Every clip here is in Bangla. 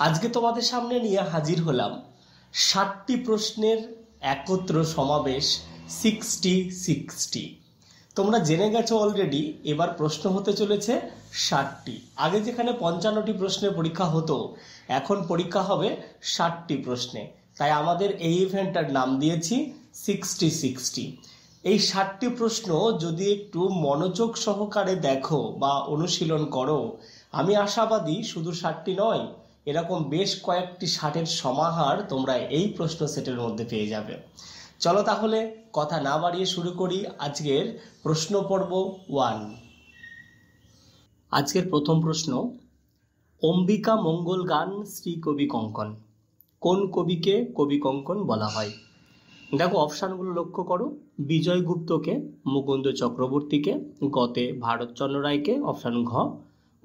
আজকে তোমাদের সামনে নিয়ে হাজির হলাম 60টি প্রশ্নের একত্র সমাবেশ 60 তোমরা জেনে গেছো অলরেডি। এবার প্রশ্ন হতে চলেছে 60টি। আগে যেখানে 55টি প্রশ্নের পরীক্ষা হতো, এখন পরীক্ষা হবে 60টি প্রশ্নে। তাই আমাদের এই ইভেন্টটার নাম দিয়েছি 60 এই 60টি প্রশ্ন যদি একটু মনোযোগ সহকারে দেখো বা অনুশীলন করো, আমি আশাবাদী শুধু 60টি নয়, এরকম বেশ কয়েকটি 60-এর সমাহার তোমরা এই প্রশ্ন সেটের মধ্যে পেয়ে যাবে। চলো তাহলে কথা না বাড়িয়ে শুরু করি আজকের প্রশ্ন পর্ব 1। আজকের প্রথম প্রশ্ন, অম্বিকা মঙ্গল গান শ্রী কবি কঙ্কন, কোন কবিকে কবি কঙ্কন বলা হয়? দেখো অপশানগুলো লক্ষ্য করো। বিজয় গুপ্তকে, মুকুন্দ চক্রবর্তীকে, গতে ভারতচন্দ্র রায়কে, অপশান ঘ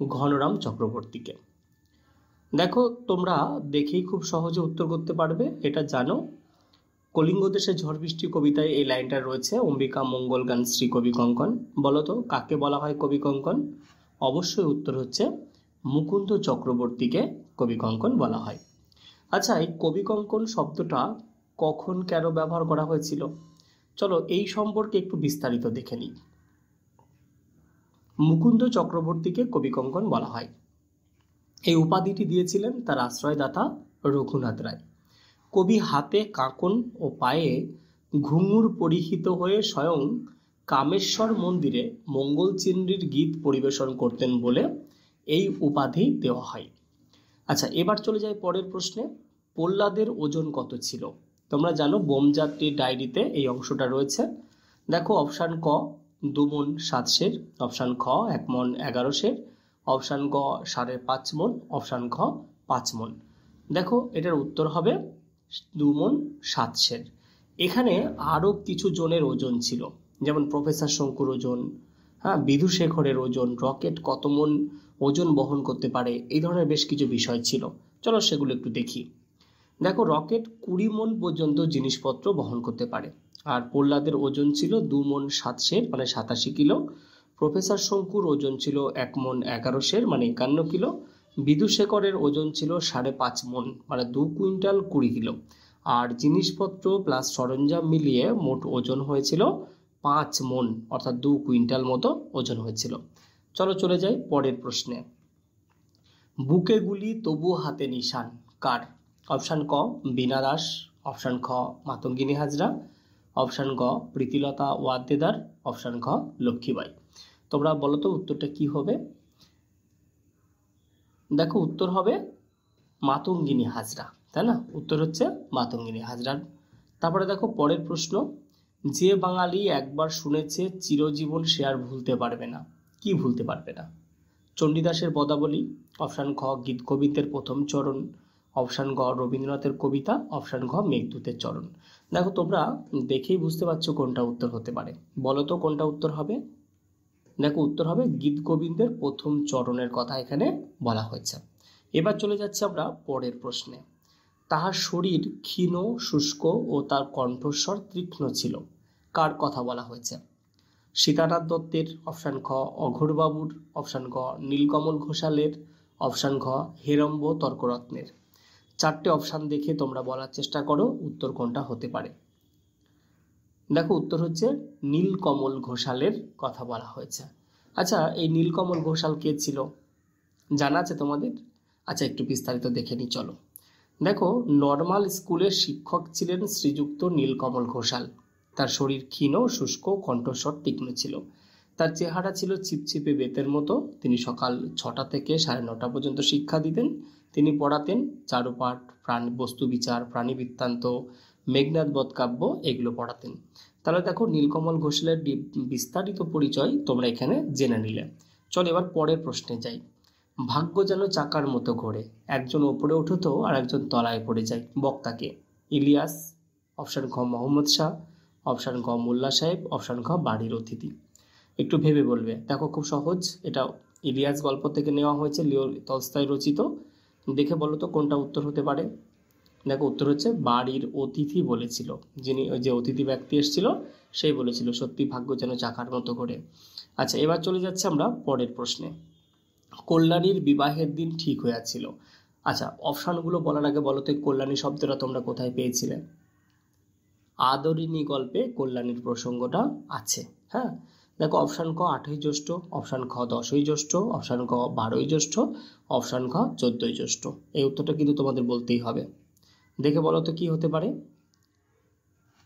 ঘনরাম চক্রবর্তীকে। দেখো তোমরা দেখেই খুব সহজে উত্তর করতে পারবে, এটা জানো। কলিঙ্গ দেশে ঝড় বৃষ্টি কবিতায় এই লাইনটা রয়েছে, অম্বিকা মঙ্গল গান শ্রী কবি কঙ্কন। বলো তো কাকে বলা হয় কবি কঙ্কন? অবশ্যই উত্তর হচ্ছে মুকুন্দ চক্রবর্তীকে কবি কঙ্কন বলা হয়। আচ্ছা, এই কবি কঙ্কন শব্দটা কখন কেন ব্যবহার করা হয়েছিল, চলো এই সম্পর্কে একটু বিস্তারিত দেখে নিই। মুকুন্দ চক্রবর্তীকে কবি কঙ্কন বলা হয়, এই উপাধিটি দিয়েছিলেন তার আশ্রয়দাতা রঘুনাথ রায়। কবি হাতে কাঁকন ও পায়ে ঘুঙুর পরিহিত হয়ে স্বয়ং কামেশ্বর মন্দিরে মঙ্গল চিন্ডির গীত পরিবেশন করতেন বলে এই উপাধি দেওয়া হয়। আচ্ছা, এবার চলে যাই পরের প্রশ্নে। প্রহ্লাদের ওজন কত ছিল? তোমরা জানো বোমযাত্রীর ডায়েরিতে এই অংশটা রয়েছে। দেখো অপশান ক 2 মণ 7 সের, অপশান খ 1 মণ 11 সের, অপশান গ 5.5 মণ, অপশান ঘ 5 মণ। দেখো এটার উত্তর হবে 2 মণ 7 সের। এখানে আরও কিছু জনের ওজন ছিল, যেমন প্রফেসর শঙ্কুর ওজন, বিধুশেখরের ওজন, রকেট কত মণ ওজন বহন করতে পারে, এই ধরনের বেশ কিছু বিষয় ছিল। চলো সেগুলো একটু দেখি। দেখো রকেট 20 মণ পর্যন্ত জিনিসপত্র বহন করতে পারে, আর প্রহ্লাদের ওজন ছিল 2 মণ 7 সের মানে 87 কিলো। প্রফেসর শঙ্কুর ওজন ছিল 1 মণ 11 সের মানে 51 কিলো। বিধুশেখরের ওজন ছিল 5.5 মণ মানে 2 কুইন্টাল 20 কিলো। আর জিনিসপত্র প্লাস সরঞ্জাম মিলিয়ে মোট ওজন হয়েছিল 5 মণ অর্থাৎ 2 কুইন্টাল মতো ওজন হয়েছিল। চলো চলে যাই পরের প্রশ্নে। বুকে গুলি তবু হাতে নিশান কার? অপশান ক বীণা দাস, অপশান খ মাতঙ্গিনী হাজরা, অপশান গ প্রীতিলতা ওয়াদ্দেদার, অপশান ঘ লক্ষ্মীবাঈ। তোমরা বলো তো উত্তরটা কি হবে? দেখো উত্তর হবে মাতঙ্গিনী হাজরা, তাই না? উত্তর হচ্ছে মাতঙ্গিনী হাজরার। তারপরে দেখো পরের প্রশ্ন, যে বাঙালি একবার শুনেছে চিরজীবন সে আর ভুলতে পারবে না, কি ভুলতে পারবে না? চণ্ডীদাসের পদাবলী, অপশান খ গীত গোবিন্দের প্রথম চরণ, অপশান গ রবীন্দ্রনাথের কবিতা, অপশান ঘ মেঘদূতের চরণ। দেখো তোমরা দেখেই বুঝতে পারছো কোনটা উত্তর হতে পারে, বলো তো কোনটা উত্তর হবে? দেখো উত্তর হবে গীত গোবিন্দের প্রথম চরণের কথা এখানে বলা হয়েছে। এবার চলে যাচ্ছে আমরা পরের প্রশ্নে। তাহার শরীর ক্ষীণ শুষ্ক ও তার কণ্ঠস্বর তীক্ষ্ণ ছিল, কার কথা বলা হয়েছে? সীতানাথ দত্তের, অপশান খ অঘোরবাবুর, অপশান গ নীলকমল ঘোষালের, অপশান ঘ হেরম্ব তর্করত্নের। 4টে অপশান দেখে তোমরা বলার চেষ্টা করো উত্তর কোনটা হতে পারে। দেখো উত্তর হচ্ছে নীলকমল ঘোষালের কথা বলা হয়েছে। আচ্ছা, এই নীলকমল ঘোষাল কে ছিল জানা আছে তোমাদের? আচ্ছা একটু বিস্তারিত দেখে নিই চলো। দেখো নর্মাল স্কুলের শিক্ষক ছিলেন শ্রীযুক্ত নীলকমল ঘোষাল। তার শরীর ক্ষীণ শুষ্ক, কণ্ঠস্বর তীক্ষ্ণ ছিল। তার চেহারা ছিল ছিপছিপে বেতের মতো। তিনি সকাল 6টা থেকে 9:30 পর্যন্ত শিক্ষা দিতেন। তিনি পড়াতেন চারুপাঠ, প্রাণী বস্তু বিচার, প্রাণী বৃত্তান্ত, মেঘনাদ বধ কাব্য, এগুলো পড়াতেন। তাহলে দেখো নীলকমল ঘোষালের বিস্তারিত পরিচয় তোমরা এখানে জেনে নিলে। চল এবার পরের প্রশ্নে যাই। ভাগ্য যেন চাকার মতো ঘোরে, একজন ওপরে উঠতো আর একজন তলায় পড়ে যায়, বক্তাকে? ইলিয়াস, অপশান খ মোহাম্মদ শাহ, অপশান গ মোল্লা সাহেব, অপশান খ বাড়ির অতিথি। একটু ভেবে বলবে। দেখো খুব সহজ, এটা ইলিয়াস গল্প থেকে নেওয়া হয়েছে, লিও তলস্টয় রচিত। দেখে বলো তো কোনটা উত্তর হতে পারে। দেখো উত্তর হচ্ছে বাড়ির অতিথি বলেছিল, যিনি ওই যে অতিথি ব্যক্তি এসেছিল সেই বলেছিল সত্যি ভাগ্য যেন চাকার মতো ঘোরে। আচ্ছা এবার চলে যাচ্ছে আমরা পরের প্রশ্নে। কল্যাণীর বিবাহের দিন ঠিক হয়েছিল, আচ্ছা, অপশানগুলো বলার আগে বলো তো এই কল্যাণী শব্দটা তোমরা কোথায় পেয়েছিলে? আদরিণী গল্পে কল্যাণীর প্রসঙ্গটা আছে। হ্যাঁ, দেখো অপশান ক 8ই জ্যৈষ্ঠ, অপশান খ 10ই জ্যৈষ্ঠ, অপশান ক 12ই জ্যৈষ্ঠ, অপশান খ 14ই জ্যৈষ্ঠ। এই উত্তরটা কিন্তু তোমাদের বলতেই হবে। দেখে বলো তো কি হতে পারে।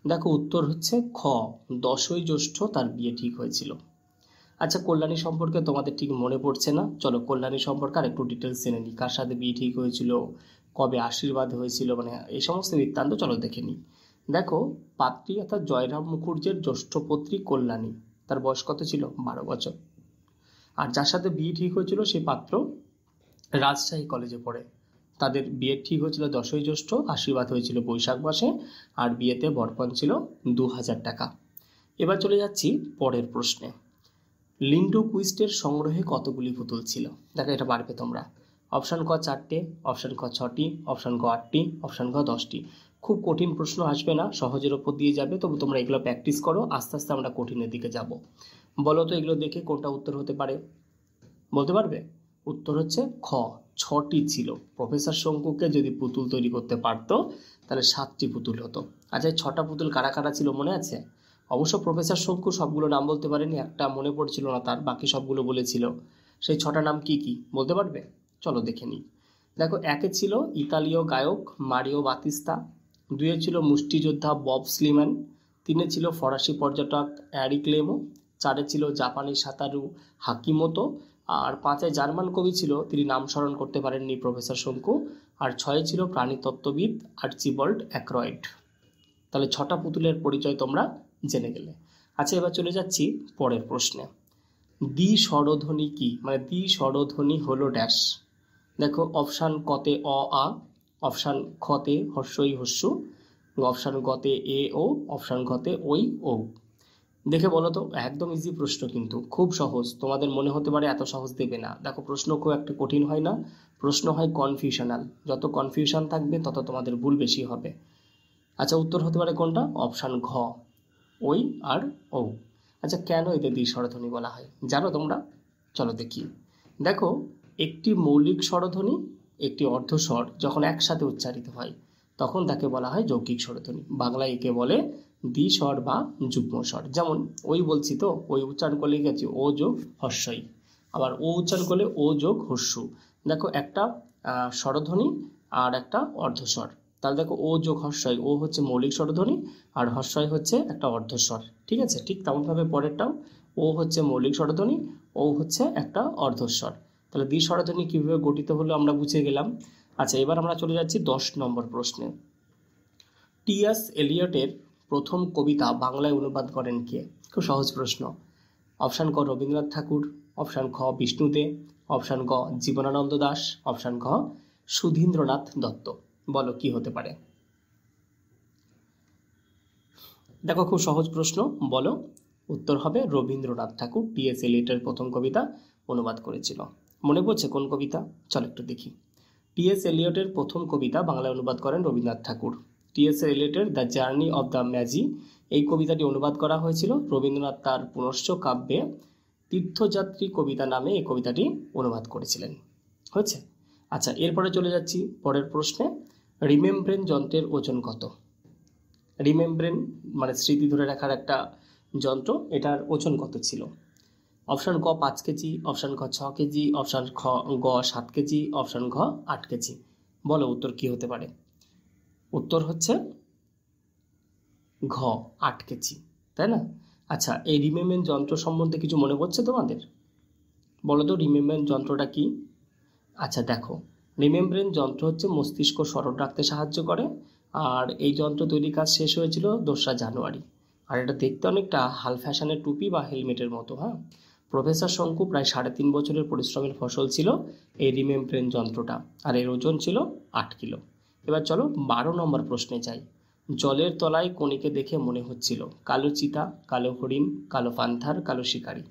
দেখো উত্তর হচ্ছে খ 10ই জ্যৈষ্ঠ তার বিয়ে ঠিক হয়েছিল। আচ্ছা, কল্যাণী সম্পর্কে তোমাদের ঠিক মনে পড়ছে না, চলো কল্যাণী সম্পর্কে আর একটু ডিটেলস জেনে নিই। কার সাথে বিয়ে ঠিক হয়েছিল, কবে আশীর্বাদ হয়েছিল, মানে এই সমস্ত বৃত্তান্ত চলো দেখে নিই। দেখো, পাত্রী অর্থাৎ জয়রাম মুখুর্জের জ্যৈষ্ঠ পুত্রী কল্যাণী, তার বয়স কত ছিল? 12 বছর। আর যার সাথে বিয়ে ঠিক হয়েছিল সেই পাত্র রাজশাহী কলেজে পড়ে। তাদের বিয়ে ঠিক হয়েছিল 10ই জ্যৈষ্ঠ, আশীর্বাদ হয়েছিল বৈশাখ মাসে, আর বিয়েতে বরপণ ছিল 2000 টাকা। এবার চলে যাচ্ছি পরের প্রশ্নে। লিন্ডো কুইস্টের সংগ্রহে কতগুলি পুতুল ছিল? দেখো এটা পারবে তোমরা। অপশান ক 4টে, অপশান ক 6টি, অপশান ক 8টি, অপশান ক 10টি। খুব কঠিন প্রশ্ন আসবে না, সহজের ওপর দিয়ে যাবে, তবু তোমরা এগুলো প্র্যাকটিস করো, আস্তে আস্তে আমরা কঠিনের দিকে যাব। বলো তো এগুলো দেখে কোনটা উত্তর হতে পারে, বলতে পারবে? উত্তর হচ্ছে খ 6টি ছিল। প্রফেসর শঙ্কুকে যদি পুতুল তৈরি করতে পারতো তাহলে 7টি পুতুল হতো। আচ্ছা, এই 6টা পুতুল কারা কারা ছিল মনে আছে? অবশ্য প্রফেসর শঙ্কু সবগুলো নাম বলতে পারেনি, একটা মনে পড়ছিল না তার, বাকি সবগুলো বলেছিল। সেই 6টা নাম কি কি বলতে পারবে? চলো দেখে নিই। দেখো, 1-এ ছিল ইতালীয় গায়ক মারিও বাতিস্তা, 2-এ ছিল মুষ্টিযোদ্ধা বব স্লিম্যান, 3-এ ছিল ফরাসি পর্যটক অ্যারিক লেমো, 4-এ ছিল জাপানি সাঁতারু হাকিমোতো, আর 5-এ জার্মান কবি ছিল, তিনি নাম স্মরণ করতে পারেননি প্রফেসর শঙ্কু, আর 6-এ ছিল প্রাণীতত্ত্ববিদ আর্চিবাল্ড অ্যাক্রয়েড। তাহলে 6টা পুতুলের পরিচয় তোমরা জেনে গেলে। আচ্ছা, এবার চলে যাচ্ছি পরের প্রশ্নে। দ্বি স্বরধ্বনি কি, মানে দ্বি স্বরধ্বনি হলো ড্যাশ। দেখো, অপশান কতে অ আ, অপশান খতে হর্ষই হস্যু, অপশান গতে এ ও, অপশান ঘতে ওই ও। দেখে বলো তো, একদম ইজি প্রশ্ন, কিন্তু খুব সহজ। তোমাদের মনে হতে পারে এত সহজ দেবে না, দেখো প্রশ্ন খুব একটা কঠিন হয় না, প্রশ্ন হয় কনফিউশনাল। যত কনফিউশন থাকবে তত তোমাদের ভুল বেশি হবে। আচ্ছা, উত্তর হতে পারে কোনটা? অপশান ঘ ওই আর ও। আচ্ছা, কেন এদের দ্বি স্বরধ্বনি বলা হয় জানো তোমরা? চলো দেখি। দেখো, একটি মৌলিক স্বরধ্বনি, একটি অর্ধস্বর যখন একসাথে উচ্চারিত হয় তখন তাকে বলা হয় যৌগিক স্বরধ্বনি। বাংলায় একে বলে দ্বিস্বর বা যুগ্ম স্বর। যেমন ওই বলছি তো, ওই উচ্চারণ করলে গেছি ও যোগ হর্ষই, আবার ও উচ্চারণ করলে ও যোগ হস্যু। দেখো, একটা স্বরধ্বনি আর একটা অর্ধস্বর। তাহলে দেখো, ও যোগ হর্ষই, ও হচ্ছে মৌলিক স্বরধ্বনি আর হর্ষই হচ্ছে একটা অর্ধস্বর। ঠিক আছে, ঠিক তেমনভাবে পরেরটাও, ও হচ্ছে মৌলিক স্বরধ্বনি, ও হচ্ছে একটা অর্ধস্বর। তাহলে দ্বি স্বরধ্বনি কীভাবে গঠিত হলো আমরা বুঝে গেলাম। আচ্ছা, এবার আমরা চলে যাচ্ছি 10 নম্বর প্রশ্নে। টি.এস. এলিয়টের প্রথম কবিতা বাংলায় অনুবাদ করেন কে? খুব সহজ প্রশ্ন। অপশান ক রবীন্দ্রনাথ ঠাকুর, অপশান খ বিষ্ণু দে, অপশান ক জীবনানন্দ দাশ, অপশান খ সুধীন্দ্রনাথ দত্ত। বলো কি হতে পারে? দেখো, খুব সহজ প্রশ্ন, বলো। উত্তর হবে রবীন্দ্রনাথ ঠাকুর টি.এস. এলিয়টের প্রথম কবিতা অনুবাদ করেছিল। মনে পড়ছে কোন কবিতা? চলো একটু দেখি। টি.এস. এলিয়টের প্রথম কবিতা বাংলায় অনুবাদ করেন রবীন্দ্রনাথ ঠাকুর। টি.এস. এলিয়টের the journey of the magi এই কবিতাটি অনুবাদ করা হয়েছিল রবীন্দ্রনাথ তার পুনশ্চ কাব্যে তীর্থযাত্রী কবিতা নামে এই কবিতাটি অনুবাদ করেছিলেন। হয়েছে? আচ্ছা, এরপরে চলে যাচ্ছি পরের প্রশ্নে। রিমেমব্রেন যন্ত্রের ওজন কত? রিমেমব্রেন মানে স্মৃতি ধরে রাখার একটা যন্ত্র, এটার ওজন কত ছিল? অপশান ক 5 কেজি, অপশান খ 6 কেজি, অপশান গ 7 কেজি, অপশান ঘ 8 কেজি। বলো উত্তর কি হতে পারে? উত্তর হচ্ছে ঘ 8 কেজি, তাই না? আচ্ছা, এই রিমেমব্রেন যন্ত্র সম্বন্ধে কিছু মনে পড়ছে তোমাদের? বলো তো রিমেমব্রেন যন্ত্রটা কি? আচ্ছা দেখো, রিমেমব্রেন যন্ত্র হচ্ছে মস্তিষ্ক স্মরণ রাখতে সাহায্য করে, আর এই যন্ত্র তৈরির কাজ শেষ হয়েছিল 2রা জানুয়ারি। আর এটা দেখতে অনেকটা হাল ফ্যাশনের টুপি বা হেলমেটের মতো। হ্যাঁ, প্রফেসর শঙ্কু প্রায় 3.5 বছরের পরিশ্রমের ফসল ছিল এই রিমেমব্রেন যন্ত্রটা, আর এর ওজন ছিল 8 কিলো। এবার চলো 12 নম্বর প্রশ্নে যাই। জলের তলায় কোনিকে দেখে মনে হচ্ছিল কালো চিতা, কালো হরিণ, কালো পান্থার, কালো শিকারি।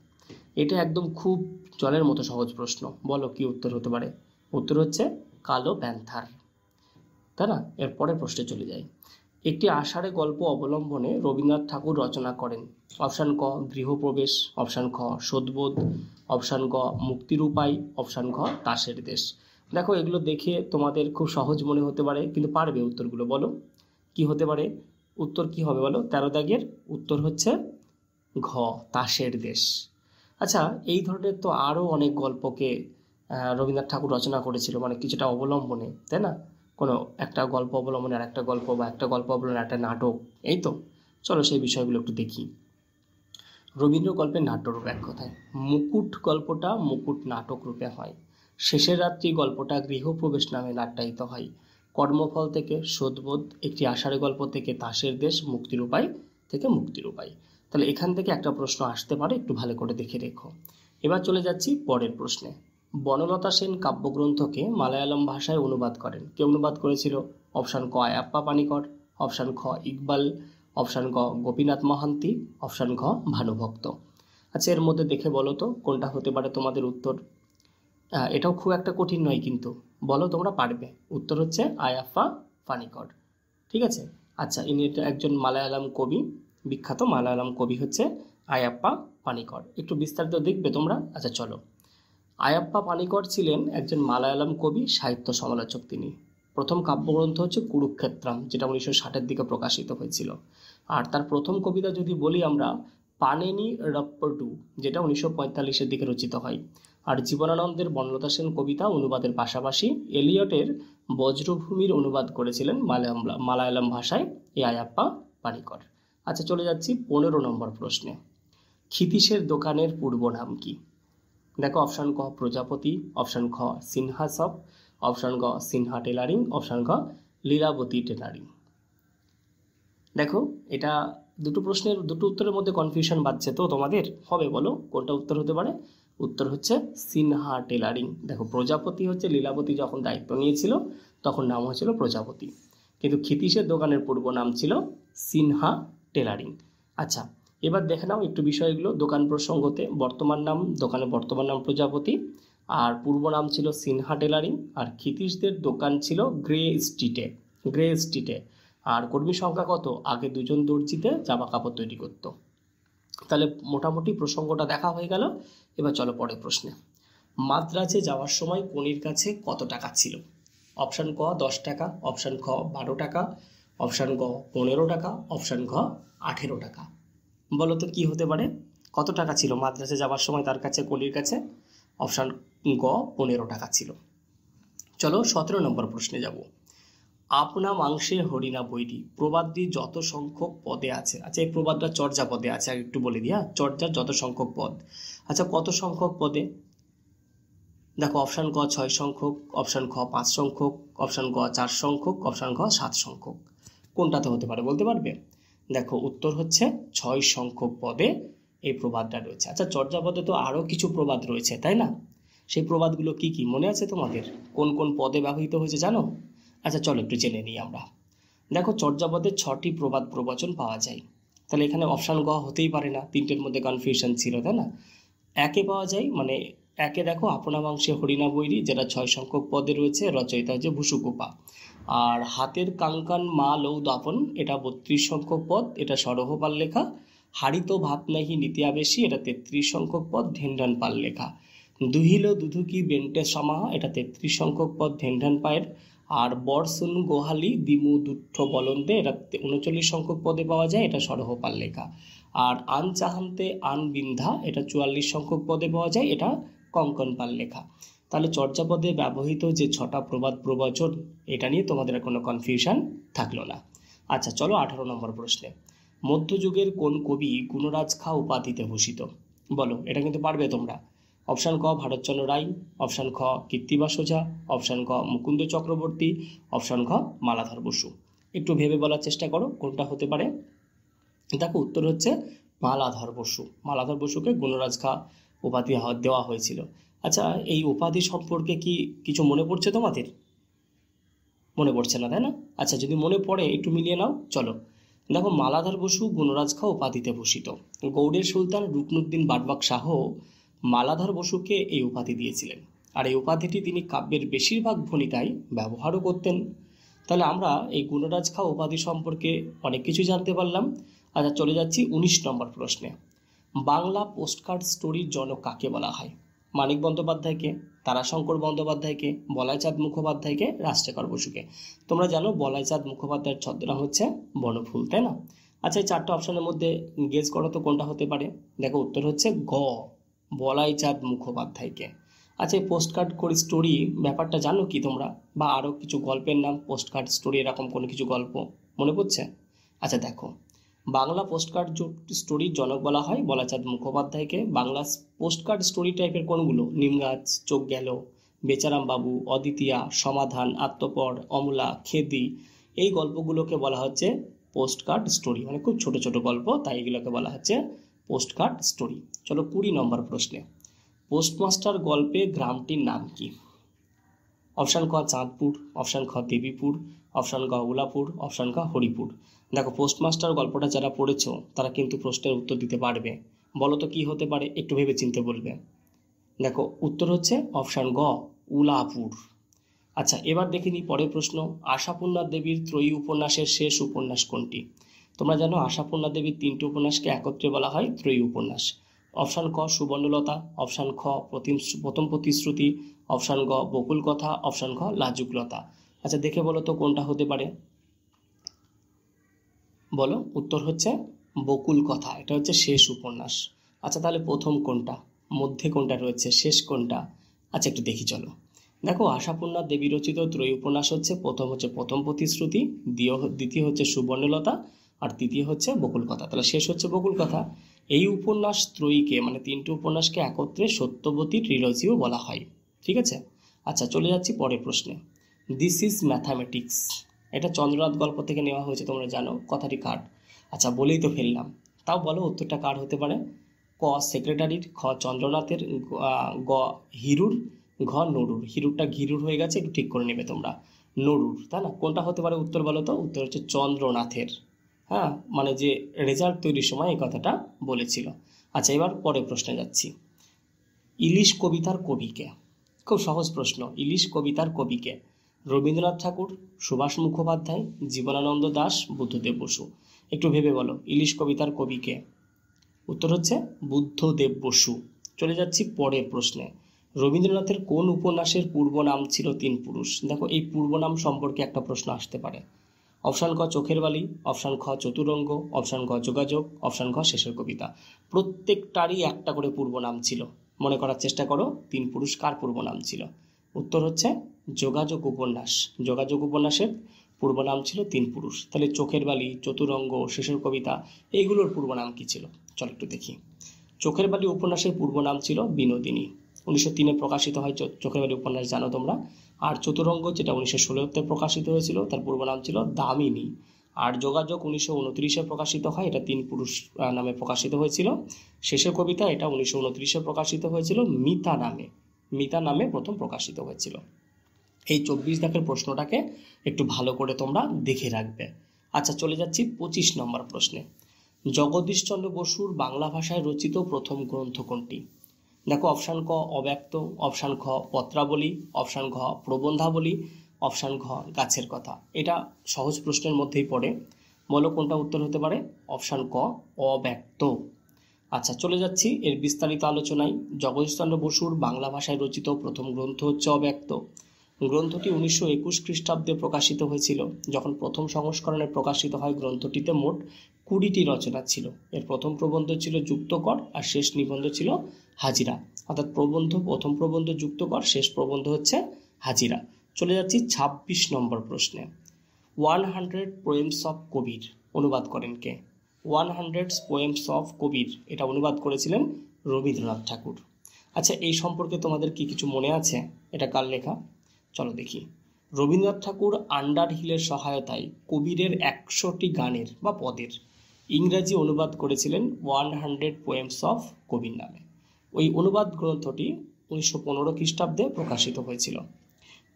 এটা একদম খুব জলের মতো সহজ প্রশ্ন, বলো কি উত্তর হতে পারে? উত্তর হচ্ছে কালো প্যান্থার, তাই না? এর পরের প্রশ্নে চলে যাই। একটি আষাঢ়ে গল্প অবলম্বনে রবীন্দ্রনাথ ঠাকুর রচনা করেন। অপশান ক গৃহপ্রবেশ, অপশান খ শোধবোধ, অপশান গ মুক্তির উপায়, অপশান ঘ তাসের দেশ। দেখো এগুলো দেখে তোমাদের খুব সহজ মনে হতে পারে, কিন্তু পারবে উত্তরগুলো। বলো কি হতে পারে, উত্তর কি হবে বলো? 13 দাগের উত্তর হচ্ছে ঘ, তাসের দেশ। আচ্ছা, এই ধরনের তো আরও অনেক গল্পকে রবীন্দ্রনাথ ঠাকুর রচনা করেছিল, মানে কিছুটা অবলম্বনে, তাই না? কোনো একটা গল্প অবলম্বনে আর একটা গল্প, বা একটা গল্প অবলম্বনে একটা নাটক, এই তো। চলো সেই বিষয়গুলো একটু দেখি। রবীন্দ্র গল্পের নাট্যরূপ এক কথায়। মুকুট গল্পটা মুকুট নাটক রূপে হয়। শেষের রাত্রি গল্পটা গৃহপ্রবেশ নামে নাট্যায়িত হয়। কর্মফল থেকে শোধবোধ, একটি আষাঢ়ে গল্প থেকে তাসের দেশ, মুক্তির উপায় থেকে মুক্তির উপায়। তাহলে এখান থেকে একটা প্রশ্ন আসতে পারে, একটু ভালো করে দেখে রেখো। এবার চলে যাচ্ছি পরের প্রশ্নে। বনলতা সেন কাব্যগ্রন্থকে মালায়ালাম ভাষায় অনুবাদ করেন। কে অনুবাদ করেছিল? অপশান ক আয়াপ্পা পানিকর, অপশান খ ইকবাল, অপশান গ গোপীনাথ মহান্তি, অপশান ঘ ভানুভক্ত। আচ্ছা, এর মধ্যে দেখে বলো তো কোনটা হতে পারে তোমাদের উত্তর। এটাও খুব একটা কঠিন নয়, কিন্তু বলো তোমরা পারবে। উত্তর হচ্ছে আয়াপ্পা পানিকর। ঠিক আছে। আচ্ছা, ইনি একজন মালায়ালাম কবি, বিখ্যাত মালায়ালাম কবি হচ্ছে আয়াপ্পা পানিকর। একটু বিস্তারিত দেখবে তোমরা। আচ্ছা চলো। আয়াপ্পা পানিকর ছিলেন একজন মালায়ালাম কবি, সাহিত্য সমালোচক। তিনি প্রথম কাব্যগ্রন্থ হচ্ছে কুরুক্ষেত্রাম, যেটা 1960-এর দিকে প্রকাশিত হয়েছিল। আর তার প্রথম কবিতা যদি বলি আমরা, পানেনি রপ্পটু, যেটা 1945-এর দিকে রচিত হয়। আর জীবনানন্দের বনলতা সেন কবিতা অনুবাদের পাশাপাশি এলিয়টের বজ্রভূমির অনুবাদ করেছিলেন মালায়ালাম ভাষায় এই আয়াপ্পা পানিকর। আচ্ছা চলে যাচ্ছি 15 নম্বর প্রশ্নে। ক্ষিতীশের দোকানের পূর্ব নাম কি? দেখো অপশান ক প্রজাপতি, অপশান খ সিনহা শপ, অপশান গ সিনহা টেলারিং, অপশান গ লীলাবতী টেলারিং। দেখো এটা দুটো প্রশ্নের দুটো উত্তরের মধ্যে কনফিউশন বাজছে তো তোমাদের, হবে বলো কোনটা উত্তর হতে পারে? উত্তর হচ্ছে সিনহা টেলারিং। দেখো প্রজাপতি হচ্ছে লীলাবতী যখন দায়িত্ব নিয়েছিল তখন নাম হয়েছিল প্রজাপতি, কিন্তু ক্ষিতীশের দোকানের পূর্ব নাম ছিল সিনহা টেলারিং। আচ্ছা এবার দেখে নাও একটু বিষয়গুলো দোকান প্রসঙ্গতে। বর্তমান নাম, দোকানের বর্তমান নাম প্রজাপতি, আর পূর্ব নাম ছিল সিনহা টেলারিং। আর ক্ষিতীশদের দোকান ছিল গ্রে স্ট্রিটে। আর কর্মী সংখ্যা কত? আগে দুজন দর্জিতে জামা কাপড় তৈরি করত। তাহলে মোটামুটি প্রসঙ্গটা দেখা হয়ে গেল। এবার চলো পরের প্রশ্নে। মাদ্রাজে যাওয়ার সময় কনির কাছে কত টাকা ছিল? অপশান ক 10 টাকা, অপশান খ 12 টাকা, অপশান গ 15 টাকা, অপশান ঘ 18 টাকা। বলো তো কি হতে পারে? কত টাকা ছিল মাদ্রাসে যাওয়ার সময় তার কাছে, কলির কাছে? অপশান গ 15 টাকা ছিল। চলো 17 নম্বর প্রশ্নে যাব। আপনা মাংসে হরিণা বৈরী প্রবাদটি যত সংখ্যক পদে আছে। আচ্ছা এই প্রবাদটা চর্যা পদে আছে, আর একটু বলে দিই। চর্যার যত সংখ্যক পদ। আচ্ছা কত সংখ্যক পদে? দেখো অপশান ক 6 সংখ্যক, অপশান খ 5 সংখ্যক, অপশান গ 4 সংখ্যক, অপশান ঘ 7 সংখ্যক। কোনটাতে হতে পারে বলতে পারবে? দেখো উত্তর হচ্ছে 6 সংখ্যক পদে এই প্রবাদটা রয়েছে। আচ্ছা চর্যাপদে তো আরও কিছু প্রবাদ রয়েছে তাই না? সেই প্রবাদগুলো কি কি মনে আছে তোমাদের? কোন কোন পদে ব্যবহৃত হয়েছে জানো? আচ্ছা চলো একটু জেনে নিই আমরা। দেখো চর্যাপদে 6টি প্রবাদ প্রবচন পাওয়া যায়। তাহলে এখানে অপশান গ হতেই পারে না, তিনটের মধ্যে কনফিউশন ছিল তাই না? একে পাওয়া যায়, মানে একে দেখো আপনা মাংসে হরিণা বৈরী, যেটা 6 সংখ্যক পদে রয়েছে, রচয়িতা হচ্ছে ভুসুকুপা। আর হাতের কাঙ্কান মা লৌ দাপন, এটা 32 সংখ্যক পদ, এটা সরহপাল লেখা। হাড়িত ভাত নাহি নীতি আবেশী, এটা 33 সংখ্যক পদ, ঢেনঢান পাল লেখা। দুহিল দুধুকি বেন্টে সমাহা, এটা 33 সংখ্যক পদ, ঢেনঢান পায়ের। আর বরসুন গোহালি দিমু দুঠ্ঠ বলন্দে, এটা 39 সংখ্যক পদে পাওয়া যায়, এটা সরহপাল লেখা। আর আন চাহান্তে আন বিন্ধা, এটা 44 সংখ্যক পদে পাওয়া যায়, এটা কঙ্কন পাল লেখা। তাহলে চর্যাপদে ব্যবহৃত যে 6টা প্রবাদ প্রবচন, এটা নিয়ে তোমাদের কোনো কনফিউশন থাকলো না। আচ্ছা চলো 18 নম্বর প্রশ্নে। মধ্যযুগের কোন কবি গুণরাজ খাঁ উপাধিতে ভূষিত? বলো, এটা কিন্তু পারবে তোমরা। অপশান ক ভারতচন্দ্র রায়, অপশান খ কীর্তিবাস ওঝা, অপশান ক মুকুন্দ চক্রবর্তী, অপশান খ মালাধর বসু। একটু ভেবে বলার চেষ্টা করো কোনটা হতে পারে। দেখো উত্তর হচ্ছে মালাধর বসু। মালাধর বসুকে গুণরাজ খাঁ উপাধি দেওয়া হয়েছিল। আচ্ছা এই উপাধি সম্পর্কে কি কিছু মনে পড়ছে তোমাদের? মনে পড়ছে না তাই না? আচ্ছা যদি মনে পড়ে একটু মিলিয়ে নাও। চলো দেখো, মালাধর বসু গুণরাজ খাঁ উপাধিতে ভূষিত। গৌড়ের সুলতান রুকনুদ্দিন বাটবাক শাহ মালাধর বসুকে এই উপাধি দিয়েছিলেন। আর এই উপাধিটি তিনি কাব্যের বেশিরভাগ ভণিতায় ব্যবহারও করতেন। তাহলে আমরা এই গুণরাজ খাঁ উপাধি সম্পর্কে অনেক কিছু জানতে পারলাম। আচ্ছা চলে যাচ্ছি 19 নম্বর প্রশ্নে। বাংলা পোস্টকার্ড স্টোরির জনক কাকে বলা হয়? মানিক বন্দ্যোপাধ্যায়কে, তারাশঙ্কর বন্দ্যোপাধ্যায়কে, বলাইচাঁদ মুখোপাধ্যায়কে, রাজশেখর বসুকে। তোমরা জানো বলাইচাঁদ মুখোপাধ্যায়ের ছদ্মনাম হচ্ছে বনফুল, তাই না? আচ্ছা, এই চারটে অপশনের মধ্যে গেস করো তো কোনটা হতে পারে। দেখো উত্তর হচ্ছে গ, বলাইচাঁদ মুখোপাধ্যায়কে। আচ্ছা, এই পোস্ট কার্ড স্টোরি ব্যাপারটা জানো কি তোমরা? বা আরও কিছু গল্পের নাম পোস্ট কার্ড স্টোরি, এরকম কোনো কিছু গল্প মনে পড়ছে? আচ্ছা দেখো, বাংলা পোস্ট কার্ড স্টোরির জনক বলা হয় বলাইচাঁদ মুখোপাধ্যায়কে। বাংলা পোস্ট কার্ড স্টোরি টাইপের কোনগুলো? নিমগাছ, চোখ গেল, বেচারাম বাবু, অদ্বিতীয়া, সমাধান, আত্মপর, অমলা, খেদি, এই গল্পগুলোকে বলা হচ্ছে পোস্ট কার্ড স্টোরি, মানে খুব ছোট ছোট গল্প, তাই এগুলোকে বলা হচ্ছে পোস্ট কার্ড স্টোরি। চলো 20 নম্বর প্রশ্নে, পোস্টমাস্টার গল্পে গ্রামটির নাম কি? অপশান ক চাঁদপুর, অপশান খ দেবীপুর, অপশান গ উলাপুর, অপশান ক হরিপুর। দেখো, পোস্টমাস্টার গল্পটা যারা পড়েছো তারা কিন্তু প্রশ্নের উত্তর দিতে পারবে। বলো তো কি হতে পারে, একটু ভেবে চিন্তে বলবে। দেখো উত্তর হচ্ছে অপশান গ, উলাপুর। আচ্ছা, এবার দেখে নিই পরের প্রশ্ন, আশাপূর্ণা দেবীর ত্রয়ী উপন্যাসের শেষ উপন্যাস কোনটি? তোমরা জানো আশাপূর্ণা দেবীর 3টি উপন্যাসকে একত্রে বলা হয় ত্রয়ী উপন্যাস। অপশান ক সুবর্ণলতা, অপশান খ প্রথম প্রতিশ্রুতি, অপশান গ বকুল কথা, অপশান খ লাজুকলতা। আচ্ছা দেখে বলো তো কোনটা হতে পারে, বলো। উত্তর হচ্ছে বকুল কথা, এটা হচ্ছে শেষ উপন্যাস। আচ্ছা তাহলে প্রথম কোনটা, মধ্যে কোনটা রয়েছে, শেষ কোনটা? আচ্ছা একটু দেখি চলো। দেখো, আশাপূর্ণা দেবী রচিত ত্রয়ী উপন্যাস হচ্ছে প্রথম প্রতিশ্রুতি, দ্বিতীয় হচ্ছে সুবর্ণলতা, আর তৃতীয় হচ্ছে বকুল কথা। তাহলে শেষ হচ্ছে বকুল কথা। এই উপন্যাস ত্রয়ীকে, মানে 3টি উপন্যাসকে একত্রে সত্যবতী ট্রিলজিও বলা হয়। ঠিক আছে। আচ্ছা চলে যাচ্ছি পরের প্রশ্নে, দিস ইজ ম্যাথামেটিক্স, এটা চন্দ্রনাথ গল্প থেকে নেওয়া হয়েছে, তোমরা জানো কথাটি কার? আচ্ছা বলেই তো ফেললাম, তাও বলো উত্তরটা কার হতে পারে? ক সেক্রেটারির, খ চন্দ্রনাথের, গ হিরুর, ঘ নরুর। হিরুরটা ঘিরুর হয়ে গেছে, একটু ঠিক করে নেবে তোমরা। নরুর, তাই না? কোনটা হতে পারে উত্তর বলো তো? উত্তর হচ্ছে চন্দ্রনাথের। হ্যাঁ, মানে যে রেজাল্ট তৈরির সময় এই কথাটা বলেছিল। আচ্ছা এবার পরের প্রশ্নে যাচ্ছি, ইলিশ কবিতার কবিকে? খুব সহজ প্রশ্ন, ইলিশ কবিতার কবিকে? রবীন্দ্রনাথ ঠাকুর, সুভাষ মুখোপাধ্যায়, জীবনানন্দ দাশ, বুদ্ধদেব বসু। একটু ভেবে বলো ইলিশ কবিতার কবিকে? উত্তর হচ্ছে বুদ্ধদেব বসু। চলে যাচ্ছি পরের প্রশ্নে, রবীন্দ্রনাথের কোন উপন্যাসের পূর্ব নাম ছিল তিন পুরুষ? দেখো এই পূর্ব নাম সম্পর্কে একটা প্রশ্ন আসতে পারে। অপশান ক চোখের বালি, অপশান খ চতুরঙ্গ, অপশান খ যোগাযোগ, অপশান খ শেষের কবিতা। প্রত্যেকটারই একটা করে পূর্ব নাম ছিল, মনে করার চেষ্টা করো তিন পুরুষ কার পূর্ব নাম ছিল। উত্তর হচ্ছে যোগাযোগ উপন্যাস। যোগাযোগ উপন্যাসের পূর্ব নাম ছিল তিন পুরুষ। তাহলে চোখের বালি, চতুরঙ্গ, শেষের কবিতা, এইগুলোর পূর্ব নাম কি ছিল? চল একটু দেখি। চোখের বালি উপন্যাসের পূর্ব নাম ছিল বিনোদিনী, 1903-এ প্রকাশিত হয় চোখের বালি উপন্যাস, জানো তোমরা। আর চতুরঙ্গ যেটা 1916-তে প্রকাশিত হয়েছিল, তার পূর্ব নাম ছিল দামিনী। আর যোগাযোগ 1929-এ প্রকাশিত হয়, এটা তিন পুরুষ নামে প্রকাশিত হয়েছিল। শেষের কবিতা এটা 1929-এ প্রকাশিত হয়েছিল মিতা নামে। মিতা নামে প্রথম প্রকাশিত হয়েছিল। এই 24 দাগের প্রশ্নটাকে একটু ভালো করে তোমরা দেখে রাখবে। আচ্ছা চলে যাচ্ছি 25 নম্বর প্রশ্নে, জগদীশচন্দ্র বসুর বাংলা ভাষায় রচিত প্রথম গ্রন্থ কোনটি? দেখো অপশান ক অব্যক্ত, অপশান খ পত্রাবলী, অপশান ঘ প্রবন্ধাবলী, অপশান ঘ গাছের কথা। এটা সহজ প্রশ্নের মধ্যেই পড়ে, বলো কোনটা উত্তর হতে পারে? অপশান ক অব্যক্ত। আচ্ছা চলে যাচ্ছি এর বিস্তারিত আলোচনায়। জগদীশচন্দ্র বসুর বাংলা ভাষায় রচিত প্রথম গ্রন্থ হচ্ছে অব্যক্ত। গ্রন্থটি 1921 খ্রিস্টাব্দে প্রকাশিত হয়েছিল। যখন প্রথম সংস্করণে প্রকাশিত হয় গ্রন্থটিতে মোট 20টি রচনা ছিল। এর প্রথম প্রবন্ধ ছিল যুক্তকর, আর শেষ নিবন্ধ ছিল হাজিরা। অর্থাৎ প্রথম প্রবন্ধ যুক্তকর, শেষ প্রবন্ধ হচ্ছে হাজিরা। চলে যাচ্ছি 26 নম্বর প্রশ্নে, 100 পোয়েমস অফ কবির অনুবাদ করেন কে? 100 পোয়েমস অফ কবির, এটা অনুবাদ করেছিলেন রবীন্দ্রনাথ ঠাকুর। আচ্ছা এই সম্পর্কে তোমাদের কি কিছু মনে আছে, এটা কার লেখা? চলো দেখি। রবীন্দ্রনাথ ঠাকুর আন্ডারহিলের সহায়তায় কবিরের 100টি গানের বা পদের ইংরাজি অনুবাদ করেছিলেন 100 পোয়েমস অফ কবির নামে। ওই অনুবাদ গ্রন্থটি 1915 খ্রিস্টাব্দে প্রকাশিত হয়েছিল।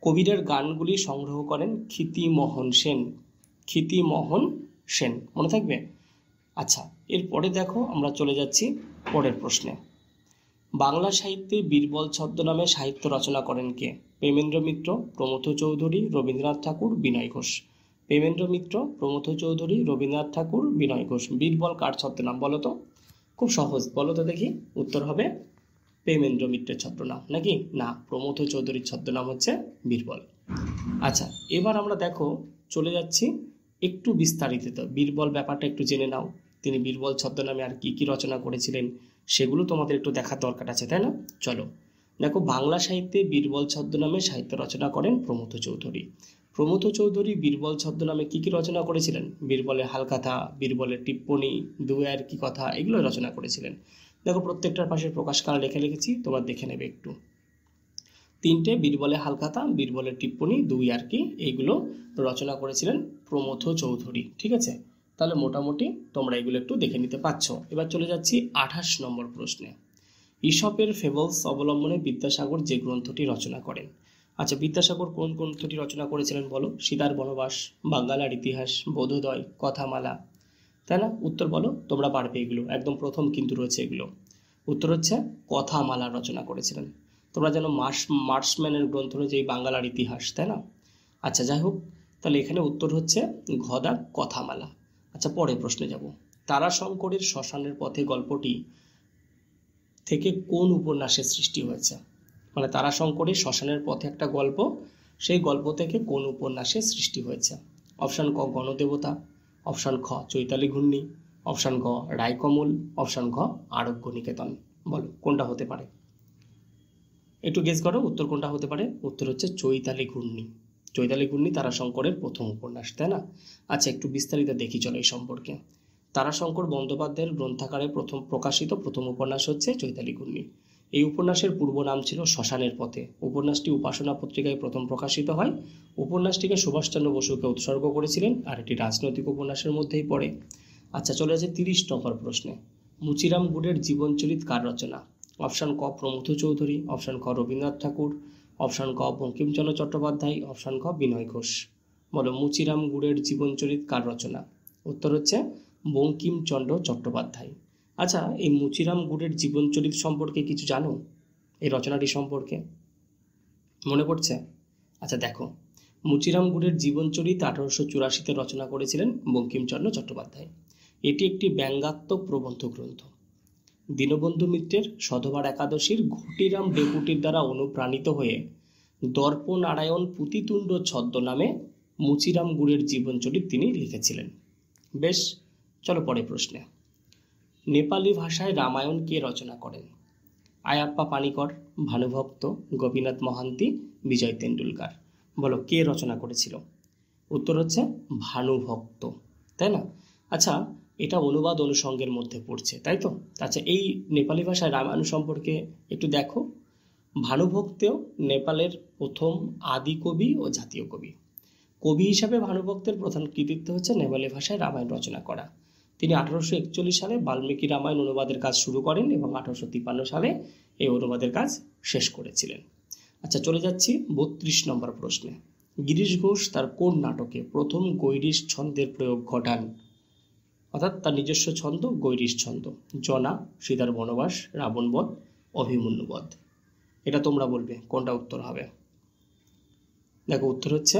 কবিরের গানগুলি সংগ্রহ করেন ক্ষিতিমোহন সেন। ক্ষিতিমোহন সেন, মনে থাকবে? আচ্ছা এরপরে দেখো আমরা চলে যাচ্ছি পরের প্রশ্নে, বাংলা সাহিত্যে বীরবল ছদ্মনামে সাহিত্য রচনা করেন কে? প্রেমেন্দ্র মিত্র, প্রমথ চৌধুরী, রবীন্দ্রনাথ ঠাকুর, বিনয় ঘোষ। প্রেমেন্দ্র মিত্র, প্রমথ চৌধুরী, রবীন্দ্রনাথ ঠাকুর, বিনয় ঘোষ। বীরবল কার ছদ্মনাম বলো তো? খুব সহজ, বলো তো দেখি। উত্তর হবে প্রেমেন্দ্র মিত্রের ছদ্মনাম নাকি না, প্রমথ চৌধুরীর ছদ্মনাম হচ্ছে বীরবল। আচ্ছা, এবার আমরা দেখো চলে যাচ্ছি একটু বিস্তারিত। বীরবল ব্যাপারটা একটু জেনে নাও, তিনি বীরবল ছদ্মনামে আর কি কি রচনা করেছিলেন সেগুলো তোমাদের একটু দেখার দরকার আছে, তাই না? চলো দেখো, বাংলা সাহিত্যে বীরবল ছদ্মনামে সাহিত্য রচনা করেন প্রমথ চৌধুরী। প্রমথ চৌধুরী বীরবল ছদ্মনামে কি কি রচনা করেছিলেন? বীরবলের হালকাথা, বীরবলের টিপ্পনী, দুয়ের কি কথা, এগুলো রচনা করেছিলেন। দেখো প্রত্যেকটার পাশে প্রকাশকাল লেখে লিখেছি, তোমরা দেখে নেবে একটু। তিনটে, বীরবলের হালকাথা, বীরবলের টিপ্পনী, দুই আর কি, এইগুলো রচনা করেছিলেন প্রমথ চৌধুরী। ঠিক আছে, তাহলে মোটামুটি তোমরা এগুলো একটু দেখে নিতে পারছো। এবার চলে যাচ্ছি 28 নম্বর প্রশ্নে। ঈশপের ফেবলস অবলম্বনে বিদ্যাসাগর যে গ্রন্থটি রচনা করেন। আচ্ছা, বিদ্যাসাগর কোন গ্রন্থটি রচনা করেছিলেন বলো? সীতার বনবাস, বাঙ্গালার ইতিহাস, বোধোদয়, কথামালা, তাই না? উত্তর বলো, তোমরা পারবে এগুলো, একদম প্রথম কিন্তু রয়েছে এগুলো। উত্তর হচ্ছে কথামালা রচনা করেছিলেন। তোমরা জানো মার্শম্যানের গ্রন্থ রয়েছে এই বাঙ্গালার ইতিহাস, তাই না? আচ্ছা, যাই হোক, তাহলে এখানে উত্তর হচ্ছে ঘদার কথামালা। আচ্ছা, পরের প্রশ্নে যাব। তারাশঙ্করের শ্মশানের পথে গল্পটি থেকে কোন উপন্যাসের সৃষ্টি হয়েছে? মানে তারাশঙ্করের শ্মশানের পথে একটা গল্প, সেই গল্প থেকে কোন উপন্যাসের সৃষ্টি হয়েছে? অপশান ক গণদেবতা, অপশান খ চৈতালি ঘূর্ণি, অপশান গ রায়কমল, অপশান ঘ আরোগ্য নিকেতন। বলো কোনটা হতে পারে, একটু গেস করো উত্তর কোনটা হতে পারে। উত্তর হচ্ছে চৈতালি ঘূর্ণি। চৈতালি ঘূর্ণি তারাশঙ্করের প্রথম উপন্যাস, তাই না? আচ্ছা, একটু বিস্তারিত দেখি চলো এই সম্পর্কে। তারাশঙ্কর বন্দ্যোপাধ্যায়ের গ্রন্থাকারে প্রকাশিত প্রথম উপন্যাস হচ্ছে চৈতালি ঘূর্ণি। এই উপন্যাসের পূর্ব নাম ছিল শ্মশানের পথে। উপন্যাসটি উপাসনা পত্রিকায় প্রথম প্রকাশিত হয়। উপন্যাসটিকে সুভাষচন্দ্র বসুকে উৎসর্গ করেছিলেন, আর এটি রাজনৈতিক উপন্যাসের মধ্যেই পড়ে। আচ্ছা, চলে আসে 30 নম্বর প্রশ্নে। মুচিরাম গুডের জীবনচরিত কার রচনা? অপশান ক প্রমথ চৌধুরী, অপশান ক রবীন্দ্রনাথ ঠাকুর, অপশান ক বঙ্কিমচন্দ্র চট্টোপাধ্যায়, অপশান ক বিনয় ঘোষ। বলো মুচিরাম গুডের জীবনচরিত কার রচনা? উত্তর হচ্ছে বঙ্কিমচন্দ্র চট্টোপাধ্যায়। আচ্ছা, এই মুচিরাম গুডের জীবনচরিত সম্পর্কে কিছু জানো? এই রচনাটি সম্পর্কে মনে পড়ছে? আচ্ছা দেখো, মুচিরাম গুডের জীবনচরিত 1884-তে রচনা করেছিলেন বঙ্কিমচন্দ্র চট্টোপাধ্যায়। এটি একটি ব্যঙ্গাত্মক প্রবন্ধ গ্রন্থ। দীনবন্ধু মিত্রের সধবার একাদশীর ঘটিরাম ডেপুটির দ্বারা অনুপ্রাণিত হয়ে দর্পনারায়ণ পুতিতুণ্ড ছদ্মনামে মুচিরাম গুডের জীবনচরিত তিনি লিখেছিলেন। বেশ, চলো পরের প্রশ্নে। নেপালি ভাষায় রামায়ণ কে রচনা করেন? আয়াপ্পা পানিকর, ভানুভক্ত, গোপীনাথ মহান্তি, বিজয় তেন্ডুলকার। বলো কে রচনা করেছিল? উত্তর হচ্ছে ভানুভক্ত, তাই না? আচ্ছা, এটা অনুবাদ অনুষঙ্গের মধ্যে পড়ছে, তাই তো? আচ্ছা, এই নেপালি ভাষায় রামায়ণ সম্পর্কে একটু দেখো। ভানুভক্তেও নেপালের প্রথম আদি কবি ও জাতীয় কবি। কবি হিসাবে ভানুভক্তের প্রধান কৃতিত্ব হচ্ছে নেপালি ভাষায় রামায়ণ রচনা করা। তিনি 1841 সালে বাল্মীকি রামায়ণ অনুবাদের কাজ শুরু করেন এবং 1853 সালে এই অনুবাদের কাজ শেষ করেছিলেন। আচ্ছা, চলে যাচ্ছি 32 নম্বর প্রশ্নে। গিরিশ ঘোষ তার কোন নাটকে প্রথম গৈরিশ ছন্দের প্রয়োগ ঘটান? অর্থাৎ তার নিজস্ব ছন্দ গৈরিশ ছন্দ। জনা, সীতার বনবাস, রাবণবধ, অভিমন্যুবধ। এটা তোমরা বলবে কোনটা উত্তর হবে। দেখো উত্তর হচ্ছে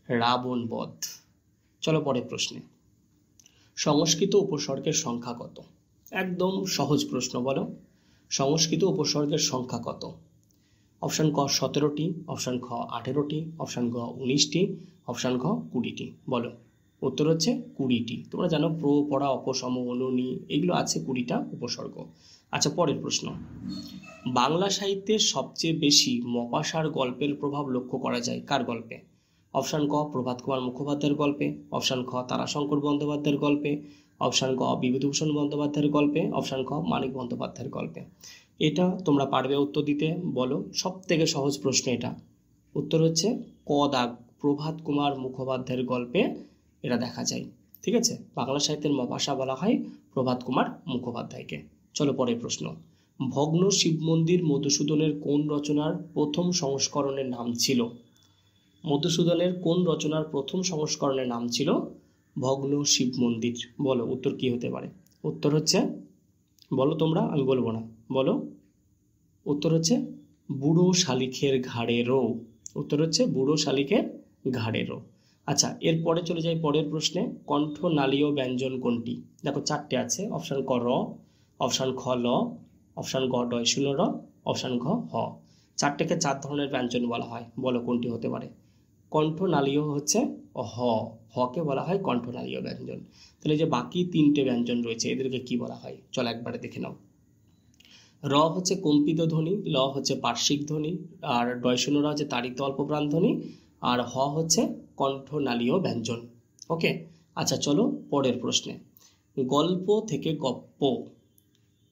রাবণবধ। চলো পরের প্রশ্নে। সংস্কৃত উপসর্গের সংখ্যা কত? একদম সহজ প্রশ্ন, বলো সংস্কৃত উপসর্গের সংখ্যা কত? অপশান ক 17টি, অপশান খ 18টি, অপশান গ 19টি, অপশান খ 20টি। বলো উত্তর হচ্ছে 20টি। তোমরা জানো প্র, পড়া, অপসম, অনুনি এগুলো আছে 20টা উপসর্গ। আচ্ছা, পরের প্রশ্ন। বাংলা সাহিত্যে সবচেয়ে বেশি মপাসার গল্পের প্রভাব লক্ষ্য করা যায় কার গল্পে? অপশান ক প্রভাত কুমার মুখোপাধ্যায়ের গল্পে, অপশান খ তারাশঙ্কর বন্দ্যোপাধ্যায়ের গল্পে, অপশান ক বিভূতিভূষণ বন্দ্যোপাধ্যায়ের গল্পে, অপশান খ মানিক বন্দ্যোপাধ্যায়ের গল্পে। এটা তোমরা পারবে উত্তর দিতে। বলো সব থেকে সহজ প্রশ্ন এটা। উত্তর হচ্ছে ক দাগ, প্রভাত কুমার মুখোপাধ্যায়ের গল্পে এটা দেখা যায়। ঠিক আছে, বাংলা সাহিত্যের মপাসা বলা হয় প্রভাত কুমার মুখোপাধ্যায়কে। চলো পরের প্রশ্ন। ভগ্ন শিব মন্দির মধুসূদনের কোন রচনার প্রথম সংস্করণের নাম ছিল? মধুসূদনের কোন রচনার প্রথম সংস্করণের নাম ছিল ভগ্ন শিব মন্দির? বলো উত্তর কি হতে পারে। উত্তর হচ্ছে, বলো তোমরা, আমি বলবো না, বলো উত্তর হচ্ছে বুড়ো শালিখের ঘাড়েরও। উত্তর হচ্ছে বুড়ো শালিখের ঘাড়েরও। আচ্ছা, এরপরে চলে যাই পরের প্রশ্নে। কণ্ঠনালীয় ব্যঞ্জন কোনটি? দেখো 4টে আছে। অপশান ক র, অপশান খ ল, অপশান গ ডয় শূন্য র, অপশান ঘ হ। চারটেকে চার ধরনের ব্যঞ্জন বলা হয়, বলো কোনটি হতে পারে? কণ্ঠনালীয় হচ্ছে হ, হকে বলা হয় কণ্ঠনালীয় ব্যঞ্জন। তাহলে যে বাকি তিনটে ব্যঞ্জন রয়েছে এদেরকে কি বলা হয় চলো একবারে দেখে নাও। র হচ্ছে কম্পিত ধ্বনি, ল হচ্ছে পার্শ্বিক ধ্বনি, আর ডয় শূন্য র হচ্ছে তাড়িত অল্পপ্রাণ ধ্বনি, আর হ হচ্ছে কণ্ঠনালীয় ব্যঞ্জন। ওকে, আচ্ছা চলো পরের প্রশ্নে। গল্প থেকে গপ্প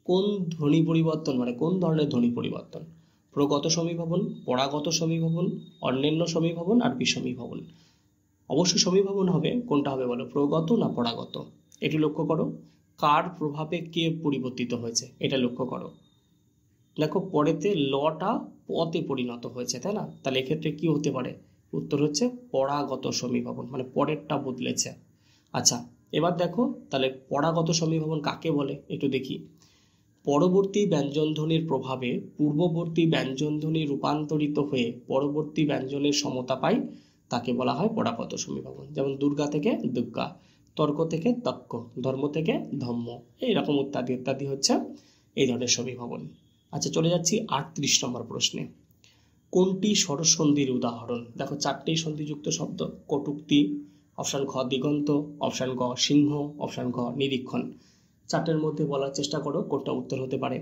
কোন ধ্বনি পরিবর্তন, মানে কোন ধরনের ধ্বনি পরিবর্তন? প্রগত সমীভবন, পরাগত সমীভবন, অন্যান্য সমীভবন আর বিষমীভবন। অবশ্যই সমীভবন হবে, কোনটা হবে বলো, প্রগত না পরাগত? একটু লক্ষ্য করো, কার প্রভাবে কে পরিবর্তিত হয়েছে এটা লক্ষ্য করো। দেখো পরেতে লটা পতে পরিণত হয়েছে, তাই না? তাহলে এক্ষেত্রে কি হতে পারে? উত্তর হচ্ছে পরাগত সমীভবন, মানে পরেরটা বদলেছে। আচ্ছা এবার দেখো তাহলে পরাগত সমীভবন কাকে বলে একটু দেখি। পরবর্তী ব্যঞ্জনধ্বনির প্রভাবে পূর্ববর্তী ব্যঞ্জনধ্বনি রূপান্তরিত হয়ে পরবর্তী ব্যঞ্জনের সমতা পায়, তাকে বলা হয় পরাগত সমীভবন। যেমন দুর্গা থেকে দুর্গা, তর্ক থেকে তক্ক, ধর্ম থেকে ধম্ম, এইরকম ইত্যাদি ইত্যাদি হচ্ছে এই ধরনের সমীভবন। আচ্ছা চলে যাচ্ছি 38 নম্বর প্রশ্নে। কোনটি স্বরসন্ধির উদাহরণ? দেখো চারটেই সন্ধিযুক্ত শব্দ। কটূক্তি, অপশান খ দিগন্ত, অপশান গ সিংহ, অপশান গ নিরীক্ষণ। চারটের মধ্যে বলার চেষ্টা করো কোনটা উত্তর হতে পারে।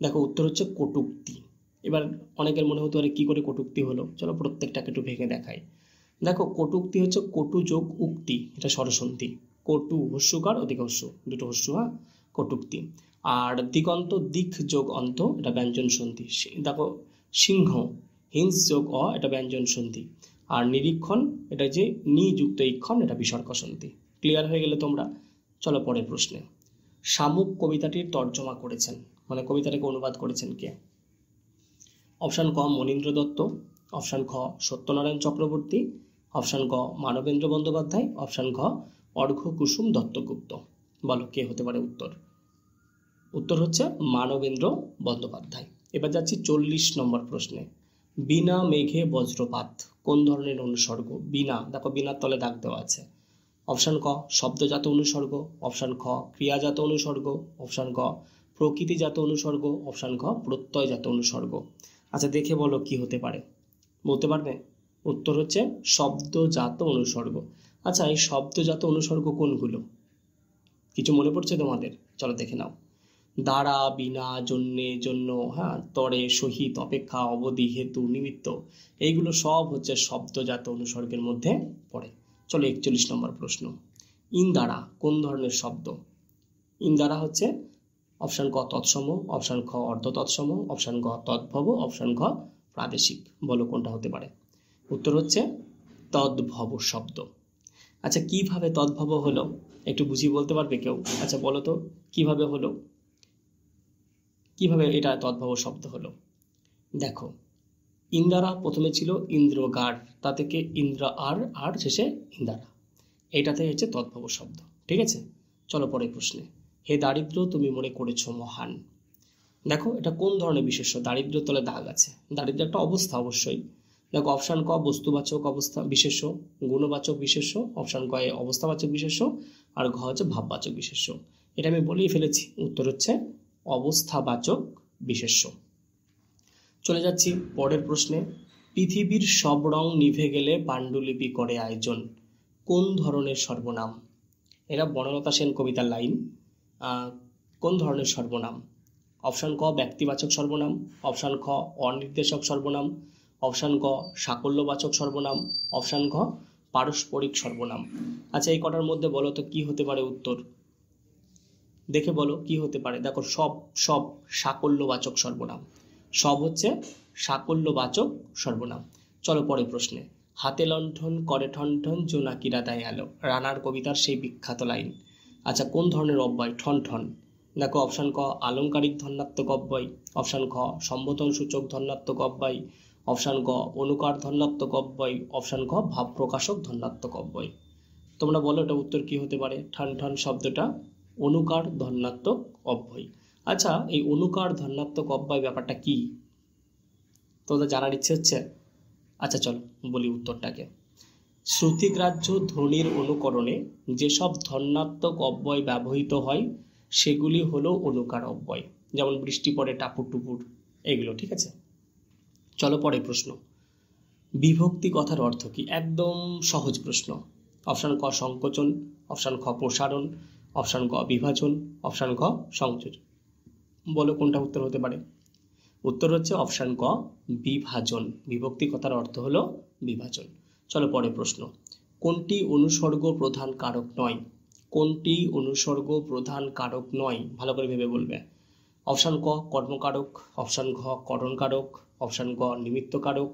দেখো উত্তর হচ্ছে কটূক্তি। এবার অনেকের মনে হতে পারে কি করে কটূক্তি হলো, চলো প্রত্যেকটাকে একটু ভেঙে দেখাই। দেখো কটূক্তি হচ্ছে কটু যোগ উক্তি, এটা স্বরসন্ধি। কটু হস্যকার, অধিক হস্য, দুটো হস্য, হ্যাঁ, কটূক্তি। আর দিগন্ত দিক যোগ অন্ত, এটা ব্যঞ্জন সন্ধি। দেখো সিংহ হিংস যোগ অ, এটা ব্যঞ্জন সন্ধি। আর নিরীক্ষণ এটা যে নি যুক্ত ইক্ষণ, এটা বিসর্গ সন্ধি। ক্লিয়ার হয়ে গেলে তোমরা? চলো পরের প্রশ্নে। শামুক কবিতাটির তর্জমা করেছেন, মানে কবিতাটাকে অনুবাদ করেছেন কে? অপশান ক মনীন্দ্র দত্ত, অপশান খ সত্যনারায়ণ চক্রবর্তী, অপশান গ মানবেন্দ্র বন্দ্যোপাধ্যায়, অপশান ঘ অর্ঘ্য কুসুম দত্তগুপ্ত। বলো কে হতে পারে উত্তর? উত্তর হচ্ছে মানবেন্দ্র বন্দ্যোপাধ্যায়। এবার যাচ্ছি 40 নম্বর প্রশ্নে। বিনা মেঘে বজ্রপাত কোন ধরনের অনুসর্গ? বিনা, দেখো বিনার তলে দাগ দেওয়া আছে। অপশান ক শব্দজাত অনুসর্গ, অপশান খ ক্রিয়াজাত অনুসর্গ, অপশান গ প্রকৃতিজাত অনুসর্গ, অপশান খ প্রত্যয়জাত অনুসর্গ। আচ্ছা দেখে বলো কি হতে পারে, বলতে পারবে? উত্তর হচ্ছে শব্দজাত অনুসর্গ। আচ্ছা এই শব্দজাত অনুসর্গ কোনগুলো, কিছু মনে পড়ছে তোমাদের? চলো দেখে নাও। দ্বারা, বিনা, জন্যে, জন্য, হ্যাঁ, তরে, সহিত, অপেক্ষা, অবধি, হেতু, নিমিত্ত, এইগুলো সব হচ্ছে শব্দজাত অনুসর্গের মধ্যে পড়ে। চলো 41 নম্বর প্রশ্ন। ইন্দ্বারা কোন ধরনের শব্দ? ইন্দ্বারা হচ্ছে অপশান ক তৎসম, অপশান খ অর্ধ তৎসম, অপশান গ তদ্ভব, অপশান ঘ প্রাদেশিক। বলো কোনটা হতে পারে? উত্তর হচ্ছে তদ্ভব শব্দ। আচ্ছা কিভাবে তদ্ভব হলো একটু বুঝিয়ে বলতে পারবে কেউ? আচ্ছা বলো তো কিভাবে হলো, কিভাবে এটা তদ্ভব শব্দ হলো? দেখো ইন্দ্রারা প্রথমে ছিল ইন্দ্রগার, তা থেকে ইন্দ্র আর, আর শেষে ইন্দ্রারা, এইটাতে হচ্ছে তদ্ভব শব্দ। ঠিক আছে, চলো পরের প্রশ্নে। হে দারিদ্র তুমি মনে করেছ মহান। দেখো এটা কোন ধরনের বিশেষ্য? দারিদ্র তলে দাগ আছে, দারিদ্র একটা অবস্থা অবশ্যই। দেখো অপশান ক বস্তুবাচক অবস্থা বিশেষ্য, গুণবাচক বিশেষ্য, অপশান ক অবস্থাবাচক বিশেষ্য, আর ঘ হচ্ছে ভাববাচক বিশেষ্য। এটা আমি বলেই ফেলেছি, উত্তর হচ্ছে অবস্থাবাচক বিশেষ্য। চলে যাচ্ছি পরের প্রশ্নে। পৃথিবীর সব রং নিভে গেলে পাণ্ডুলিপি করে আয়োজন কোন ধরনের সর্বনাম? এরা বনলতা সেন কবিতার লাইন। কোন ধরনের সর্বনাম? অপশান ক ব্যক্তিবাচক সর্বনাম, অপশান খ অনির্দেশক সর্বনাম, অপশান ক সাকল্যবাচক সর্বনাম, অপশান ঘ পারস্পরিক সর্বনাম। আচ্ছা এই কটার মধ্যে বলো তো কি হতে পারে উত্তর? দেখে বলো কি হতে পারে। দেখো সব সব সাকল্যবাচক সর্বনাম, সব হচ্ছে সাকল্যবাচক সর্বনাম। চলো পরের প্রশ্নে। হাতে লণ্ঠন করে ঠনঠন জোনাকিরা দেয় আলো, রানার কবিতার সেই বিখ্যাত লাইন। আচ্ছা কোন ধরনের অব্যয় ঠন ঠন? দেখো অপশান ক আলংকারিক ধন্যাত্মক অব্যয়, অপশান খ সম্বোধন সূচক ধন্যাত্মক অব্যয়, অপশান গ অনুকার ধন্যাত্মক অব্যয়, অপশান খ ভাব প্রকাশক ধন্যাত্মক অব্যয়। তোমরা বলো এটা উত্তর কি হতে পারে? ঠন ঠন শব্দটা অনুকার ধন্যাত্মক অব্যয়। আচ্ছা এই অনুকার ধন্যাত্মক অব্যয় ব্যাপারটা কি তোমাদের জানার ইচ্ছে হচ্ছে? আচ্ছা চলো বলি উত্তরটাকে। শ্রুতিগ্রাহ্য ধ্বনির অনুকরণে যেসব ধন্যাত্মক অব্যয় ব্যবহৃত হয় সেগুলি হলো অনুকার অব্যয়, যেমন বৃষ্টি পড়ে টাপুর টুপুর, এগুলো। ঠিক আছে, চলো পরের প্রশ্ন। বিভক্তি কথার অর্থ কি? একদম সহজ প্রশ্ন। অপশান ক সংকোচন, অপশান খ প্রসারণ, অপশান গ বিভাজন, অপশান ঘ সংযোজন। বলো কোনটা উত্তর হতে পারে? উত্তর হচ্ছে অপশান ক বিভাজন। বিভক্তি কথার অর্থ হলো বিভাজন। চলো পরের প্রশ্ন। কোনটি অনুসর্গ প্রধান কারক নয়? কোনটি অনুসর্গ প্রধান কারক নয়? ভালো করে ভেবে বলবে। অপশান ক কর্মকারক, অপশান ঘ করণ কারক, অপশান গ নিমিত্ত কারক,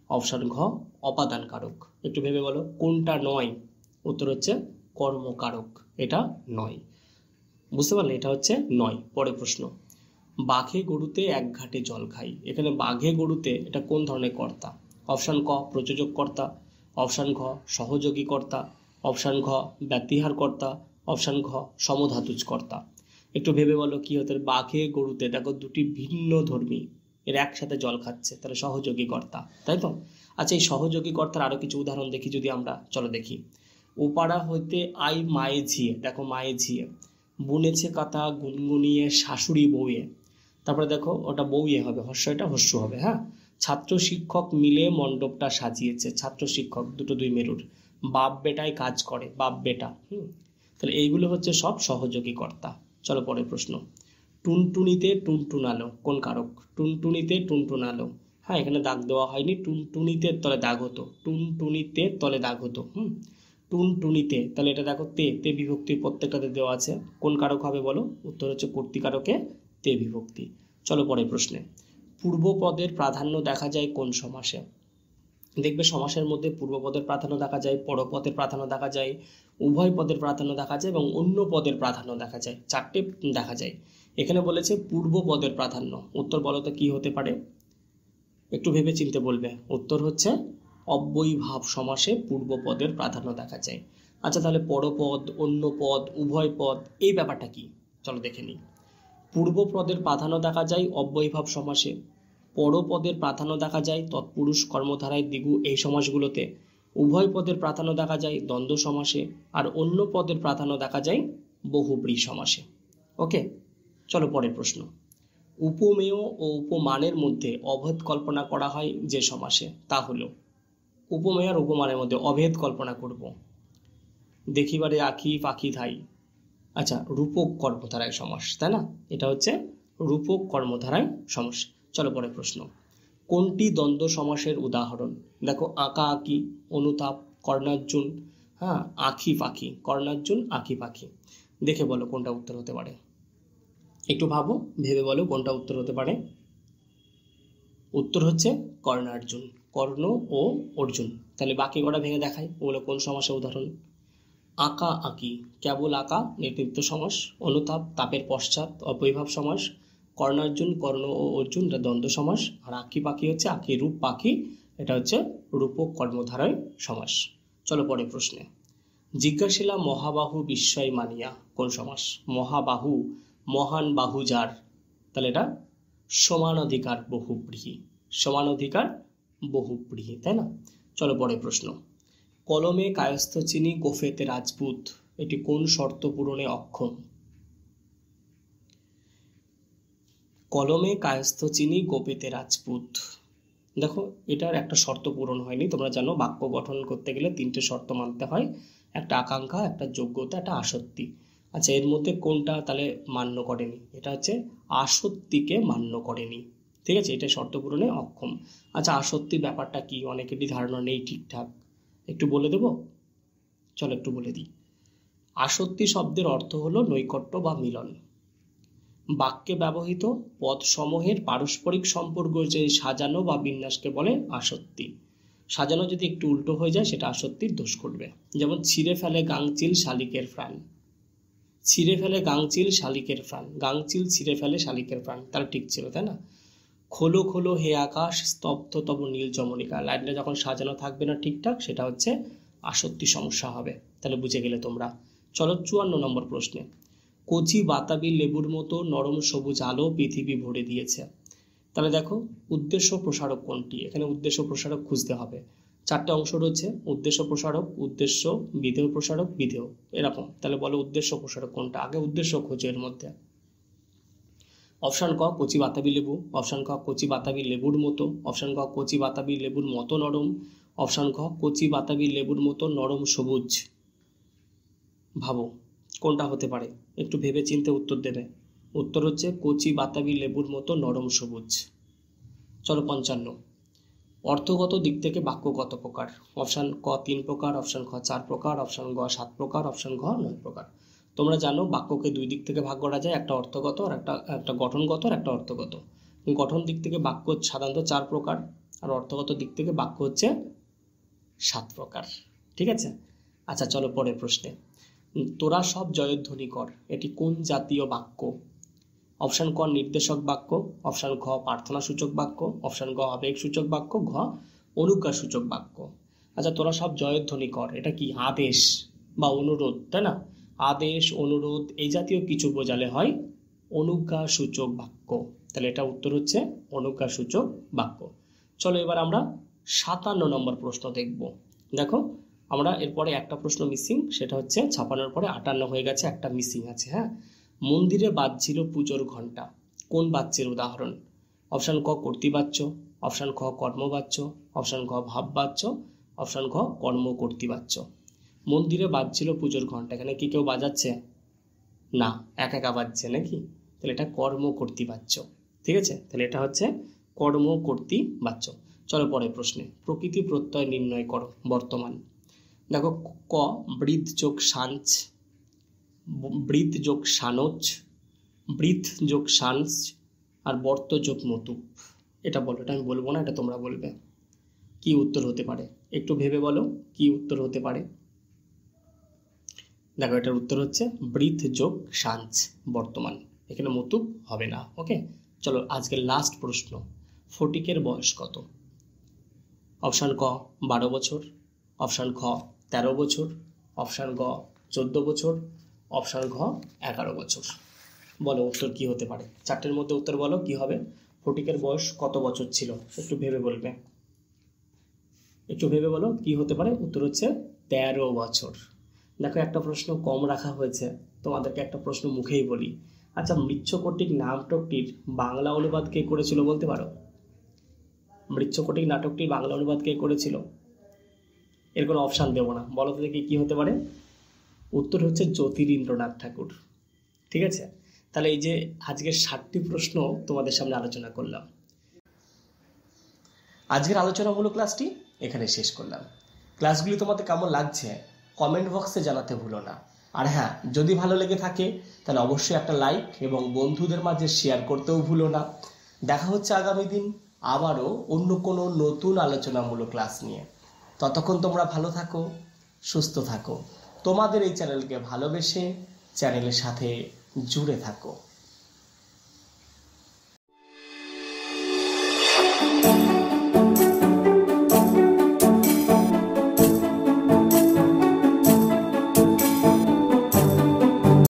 অপশান ঘ অপাদান কারক। একটু ভেবে বলো কোনটা নয়। উত্তর হচ্ছে কর্মকারক, এটা নয়। বুঝতে পারলে? এটা হচ্ছে নয়। পরের প্রশ্ন। বাঘে গরুতে এক ঘাটে জল খাই। এখানে বাঘে গরুতে এটা কোন ধরনের কর্তা? অপশান ক প্রযোজক কর্তা, অপশান ঘ সহযোগী কর্তা, অপশান ঘ ব্যতিহার কর্তা, অপশান ঘ সমধাতুজ কর্তা। একটু ভেবে বলো কি হতে? বাঘে গরুতে, দেখো দুটি ভিন্ন ধর্মী এর একসাথে জল খাচ্ছে, তাহলে সহযোগী কর্তা, তাই তো? আচ্ছা, এই সহযোগী কর্তার আরো কিছু উদাহরণ দেখি যদি আমরা। চলো দেখি। ওপাড়া হইতে আই মায়ে ঝিয়ে, দেখো মায়ে ঝিয়ে, বুনেছে কাতা গুনগুনিয়ে শাশুড়ি বউয়ে। তারপরে দেখো ওটা বউয়ে হবে, হর্ষটা হস্য হবে। হ্যাঁ, ছাত্র শিক্ষক মিলে মণ্ডপটা সাজিয়েছে। ছাত্র শিক্ষক দুটো দুই মেরুর। বাপ বেটায় কাজ করে, বাপ বেটা। তাহলে এইগুলো হচ্ছে সব সহযোগী কর্তা। চলো পরের প্রশ্ন। টুনটুনিতে টুনটুনালো কোন কারক? টুনটুনিতে টুনটুনালো, হ্যাঁ এখানে দাগ দেওয়া হয়নি, টুনটুনিতে তলে দাগ হতো, টুনটুনিতে তলে দাগ হতো। টুনটুনিতে, তাহলে এটা দেখো তে, তে বিভক্তি প্রত্যেকটাতে দেওয়া আছে। কোন কারক হবে বলো? উত্তর হচ্ছে কর্তৃকারকে তে বিভক্তি। চলো পরের প্রশ্নে। পূর্বপদের প্রাধান্য দেখা যায় কোন সমাসে? দেখবে সমাসের মধ্যে পূর্বপদের প্রাধান্য দেখা যায়, পরপদের প্রাধান্য দেখা যায়, উভয় পদের প্রাধান্য দেখা যায় এবং অন্য পদের প্রাধান্য দেখা যায়, চারটে দেখা যায়। এখানে বলেছে পূর্বপদের প্রাধান্য। উত্তর বলো তো কি হতে পারে? একটু ভেবে চিনতে বলবে। উত্তর হচ্ছে অব্যয়ীভাব সমাসে পূর্বপদের প্রাধান্য দেখা যায়। আচ্ছা, তাহলে পরপদ, অন্য পদ, উভয় পদ, এই ব্যাপারটা কি? চলো দেখে নিই। পূর্বপদের প্রাধান্য দেখা যায় অব্যয়ীভাব সমাসে, পরপদের প্রাধান্য দেখা যায় তৎপুরুষ কর্মধারায় দ্বিগু এই সমাসগুলোতে, উভয় পদের প্রাধান্য দেখা যায় দ্বন্দ্ব সমাসে, আর অন্য পদের প্রাধান্য দেখা যায় বহুব্রী সমাসে। ওকে, চলো পরের প্রশ্ন। উপমেয় ও উপমানের মধ্যে অভেদ কল্পনা করা হয় যে সমাসে, তা হলো? উপমেয় আর উপমানের মধ্যে অভেদ কল্পনা করব। দেখিবারে আঁখি পাখি ধাই। আচ্ছা, রূপক কর্মধারায় সমাস, তাই না? এটা হচ্ছে রূপক কর্মধারায় সমাস। চলো পরের প্রশ্ন। কোনটি দ্বন্দ্ব সমাসের উদাহরণ? দেখো আঁকা আঁকি, অনুতাপ, কর্ণার্জুন, হ্যাঁ আঁখি পাখি, কর্ণার্জুন আঁখি পাখি। দেখে বলো কোনটা উত্তর হতে পারে? একটু ভাবো, ভেবে বলো কোনটা উত্তর হতে পারে। উত্তর হচ্ছে কর্ণার্জুন, কর্ণ ও অর্জুন। তাহলে বাকি কটা ভেঙে দেখায়, ওগুলো কোন সমাসের উদাহরণ? আঁকা আঁকি কেবল আঁকা নেতৃত্ব সমাস, অনুতাপ তাপের পশ্চাৎ অবৈভাব সমাস, কর্ণার্জুন কর্ণ ও অর্জুন এটা দ্বন্দ্ব সমাস, আর আঁকি পাখি হচ্ছে আঁকি রূপ পাখি, এটা হচ্ছে রূপক কর্মধারয় সমাস। চলো পরের প্রশ্নে। জিজ্ঞাসিলা মহাবাহু বিস্ময় মানিয়া কোন সমাস? মহাবাহু, মহান বাহু যার, তাহলে এটা সমানাধিকার বহুব্রীহি, সমানাধিকার বহুব্রীহি, তাই না? চলো পরের প্রশ্ন। কলমে কায়স্থ চিনি গোফেতে রাজপুত, এটি কোন শর্ত পূরণে অক্ষম? কলমে কায়স্থ চিনি গোপেতে রাজপুত, দেখো এটার একটা শর্ত পূরণ হয়নি। তোমরা জানো বাক্য গঠন করতে গেলে তিনটে শর্ত মানতে হয়, একটা আকাঙ্ক্ষা, একটা যোগ্যতা, একটা আসক্তি। আচ্ছা, এর মধ্যে কোনটা তাহলে মান্য করেনি? এটা হচ্ছে আসক্তিকে মান্য করেনি। ঠিক আছে, এটা শর্ত পূরণে অক্ষম। আচ্ছা, আসক্তির ব্যাপারটা কি? অনেকেরই ধারণা নেই ঠিকঠাক, একটু বলে দেব। চলো একটু বলে দিই। আসক্তি শব্দের অর্থ হলো নৈকট্য বা মিলন। বাক্যে ব্যবহৃত পদসমূহের পারস্পরিক সম্পর্ক যে সাজানো বা বিন্যাসকে বলে আসক্তি। সাজানো যদি একটু উল্টো হয়ে যায় সেটা আসক্তির দোষ করবে। যেমন ছিঁড়ে ফেলে গাংচিল শালিকের প্রাণ, ছিঁড়ে ফেলে গাংচিল শালিকের প্রাণ, গাংচিল ছিঁড়ে ফেলে শালিকের প্রাণ, তারা ঠিক ছিল, তাই না? খোলো খোলো হে আকাশ স্তব্ধ তব নীল যমনিকা, লাইনটা যখন সাজানো থাকবে না ঠিকঠাক সেটা হচ্ছে আসক্তি সমস্যা হবে। তাহলে বুঝে গেলে তোমরা। চলো 54 নম্বর প্রশ্নে। কচি বাতাবি লেবুর মতো নরম সবুজ আলো পৃথিবী ভরে দিয়েছে, তাহলে দেখো উদ্দেশ্য প্রসারক কোনটি? এখানে উদ্দেশ্য প্রসারক খুঁজতে হবে। চারটে অংশ রয়েছে, উদ্দেশ্য প্রসারক, উদ্দেশ্য, বিধেয় প্রসারক, বিধেয়, এরকম। তাহলে বলো উদ্দেশ্য প্রসারক কোনটা? আগে উদ্দেশ্য খোঁজো এর মধ্যে। অপশান ক কচি বাতাবি লেবু, অপশান ক কচি বাতাবি লেবুর মতো, অপশান ক কচি বাতাবি লেবুর মতো নরম, অপশান খ কচি বাতাবি লেবুর মতো নরম সবুজ। ভাবো কোনটা হতে পারে, একটু ভেবে চিন্তে উত্তর দেবে। উত্তর হচ্ছে কচি বাতাবি লেবুর মতো নরম সবুজ। চলো 55, অর্থগত দিক থেকে বাক্য কত প্রকার? অপশান ক 3 প্রকার, অপশান খ 4 প্রকার, অপশান গ 7 প্রকার, অপশান ঘ 9 প্রকার। তোমরা জানো বাক্যকে দুই দিক থেকে ভাগ করা যায়, একটা অর্থগত আর একটা গঠনগত আর একটা অর্থগত। গঠন দিক থেকে বাক্য সাধারণত 4 প্রকার, আর অর্থগত দিক থেকে বাক্য হচ্ছে 7 প্রকার। ঠিক আছে, আচ্ছা চলো পরের প্রশ্নে। তোরা সব জয়ধ্বনি কর, এটি কোন জাতীয় বাক্য? অপশান ক নির্দেশক বাক্য, অপশান খ প্রার্থনা সূচক বাক্য, অপশান গ আবেগ সূচক বাক্য, ঘ অনুজ্ঞা সূচক বাক্য। আচ্ছা তোরা সব জয়ধ্বনি কর, এটা কি আদেশ বা অনুরোধ, তাই না? আদেশ, অনুরোধ এই জাতীয় কিছু বোঝালে হয় অনুজ্ঞা সূচক বাক্য। তাহলে এটা উত্তর হচ্ছে অনুজ্ঞা সূচক বাক্য। চলো এবার আমরা 57 নম্বর প্রশ্ন দেখব। দেখো আমরা এরপরে একটা প্রশ্ন মিসিং, সেটা হচ্ছে 56 পরে 58 হয়ে গেছে, একটা মিসিং আছে। হ্যাঁ, মন্দিরে বাজছিল পুজোর ঘণ্টা, কোন বাচ্যের উদাহরণ? অপশান ক কর্তৃবাচ্য, অপশান খ কর্মবাচ্য, অপশান খ ভাববাচ্য, অপশান খ কর্ম কর্তৃবাচ্য। মন্দিরে বাজছিল পুজোর ঘণ্টা, এখানে কি কেউ বাজাচ্ছে? না, একা বাজছে নাকি? তাহলে এটা কর্ম কর্তৃবাচ্য। ঠিক আছে, তাহলে এটা হচ্ছে কর্ম কর্তৃবাচ্য। চলো পরের প্রশ্নে, প্রকৃতি প্রত্যয় নির্ণয় করো বর্তমান। দেখো ক বৃদ্ধ যোগ সাঞ্চ, বৃদ্ধ যোগ সানচ, বৃদ্ধ যোগ সাঞ্চ, আর বর্ত যোগ মতুপ। এটা বলো, এটা আমি বলবো না, এটা তোমরা বলবে। কি উত্তর হতে পারে একটু ভেবে বলো, কি উত্তর হতে পারে? দেখো এটার উত্তর হচ্ছে বৃদ্ধ যোগ সাঞ্চ বর্তমান, এখানে মতুপ হবে না। ওকে, চলো আজকের লাস্ট প্রশ্ন, ফটিকের বয়স কত? অপশান ক 12 বছর, অপশান খ 13 বছর, অপশান গ 14 বছর, অপশান ঘ 11 বছর। বলো উত্তর কি হতে পারে? চারটের মধ্যে উত্তর বলো কি হবে। ফটিকের বয়স কত বছর ছিল? একটু ভেবে বলবে, একটু ভেবে বলো কি হতে পারে। উত্তর হচ্ছে 13 বছর। দেখো একটা প্রশ্ন কম রাখা হয়েছে, তোমাদেরকে একটা প্রশ্ন মুখেই বলি। আচ্ছা মৃচ্ছকটিক নাটকটির বাংলা অনুবাদ কে করেছিল বলতে পারো? মৃচ্ছকটিক নাটকটির বাংলা অনুবাদ কে করেছিল? এর কোনো অপশান দেবো না, বলো তো দেখি কি হতে পারে। উত্তর হচ্ছে জ্যোতিরিন্দ্রনাথ ঠাকুর। ঠিক আছে, তাহলে এই যে আজকের 60টি প্রশ্ন তোমাদের সামনে আলোচনা করলাম। আজকের আলোচনামূলক ক্লাসটি এখানে শেষ করলাম। ক্লাসগুলি তোমাদের কেমন লাগছে কমেন্ট বক্সে জানাতে ভুলো না। আর হ্যাঁ, যদি ভালো লেগে থাকে তাহলে অবশ্যই একটা লাইক এবং বন্ধুদের মাঝে শেয়ার করতেও ভুলো না। দেখা হচ্ছে আগামী দিন আবারও অন্য কোনো নতুন আলোচনামূলক ক্লাস নিয়ে। ততক্ষণ তোমরা ভালো থাকো, সুস্থ থাকো, তোমাদের এই চ্যানেলকে ভালোবেসে চ্যানেলের সাথে জুড়ে থাকো।